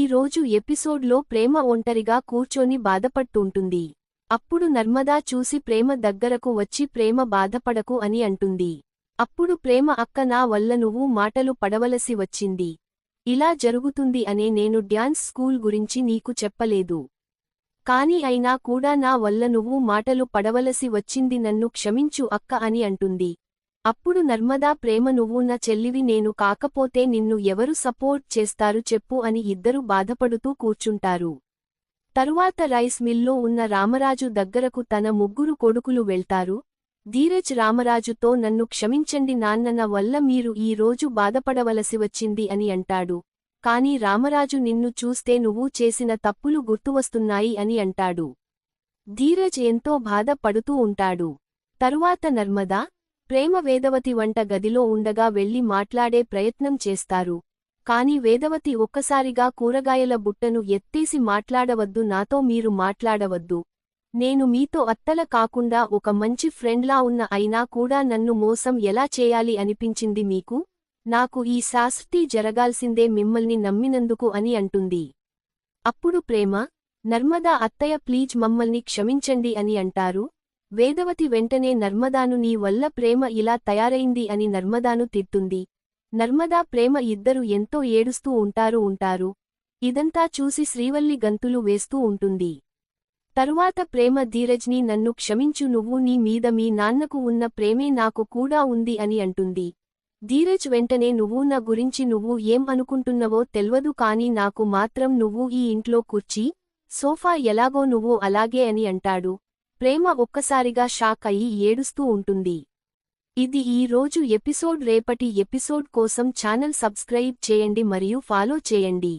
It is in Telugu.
రోజు ఎపిసోడ్లో ప్రేమ ఒంటరిగా కూర్చొని బాధపట్టుంటుంది. అప్పుడు నర్మదా చూసి ప్రేమ దగ్గరకు వచ్చి ప్రేమ బాధపడకు అని అంటుంది. అప్పుడు ప్రేమ అక్క నా వల్ల నువ్వు మాటలు పడవలసి వచ్చింది. ఇలా జరుగుతుంది అనే నేను డ్యాన్స్ స్కూల్ గురించి నీకు చెప్పలేదు. కాని అయినా కూడా నా వల్ల నువ్వు మాటలు పడవలసి వచ్చింది, నన్ను క్షమించు అక్క అని అంటుంది. అప్పుడు నర్మదా ప్రేమ నువ్వు నా చెల్లివి, నేను కాకపోతే నిన్ను ఎవరు సపోర్ట్ చేస్తారు చెప్పు అని ఇద్దరు బాధపడుతూ కూర్చుంటారు. తరువాత రైస్ మిల్లో ఉన్న రామరాజు దగ్గరకు తన ముగ్గురు కొడుకులు వెళ్తారు. ధీరజ్ రామరాజుతో నన్ను క్షమించండి నాన్న, నా వల్ల మీరు ఈ రోజు బాధపడవలసి వచ్చింది అని అంటాడు. కాని రామరాజు నిన్ను చూస్తే నువ్వు చేసిన తప్పులు గుర్తువస్తున్నాయి అని అంటాడు. ధీరజ్ ఎంతో బాధ పడుతూ ఉంటాడు. తరువాత నర్మదా, ప్రేమ వేదవతి వంట గదిలో ఉండగా వెళ్లి మాట్లాడే ప్రయత్నం చేస్తారు. కాని వేదవతి ఒక్కసారిగా కూరగాయల బుట్టను ఎత్తేసి మాట్లాడవద్దు, నాతో మీరు మాట్లాడవద్దు. నేను మీతో అత్తల కాకుండా ఒక మంచి ఫ్రెండ్లా ఉన్న అయినా కూడా నన్ను మోసం ఎలా చేయాలి అనిపించింది మీకు? నాకు ఈ శాస్తి జరగాల్సిందే మిమ్మల్ని నమ్మినందుకు అని అంటుంది. అప్పుడు ప్రేమ, నర్మదా అత్తయ్య ప్లీజ్ మమ్మల్ని క్షమించండి అని అంటారు. వేదవతి వెంటనే నర్మదాను నీ వల్ల ప్రేమ ఇలా తయారైంది అని నర్మదాను తిట్టుంది. నర్మదా ప్రేమ ఇద్దరు ఎంతో ఏడుస్తూ ఉంటారు. ఇదంతా చూసి శ్రీవల్లి గంతులు వేస్తూ ఉంటుంది. తరువాత ప్రేమ ధీరజ్ని నన్ను క్షమించు, నువ్వు నీ మీద మీ నాన్నకు ఉన్న ప్రేమే నాకు కూడా ఉంది అని అంటుంది. ధీరజ్ వెంటనే నువ్వు నా గురించి నువ్వు ఏం అనుకుంటున్నవో తెల్వదు, కాని నాకు మాత్రం నువ్వు ఈ ఇంట్లో కుర్చీ, సోఫా ఎలాగో నువ్వు అలాగే అని అంటాడు. ప్రేమ ఒక్కసారిగా షాక్ అయి ఏడుస్తూ ఉంటుంది. ఇది ఈ రోజు ఎపిసోడ్. రేపటి ఎపిసోడ్ కోసం ఛానల్ సబ్స్క్రైబ్ చేయండి మరియు ఫాలో చేయండి.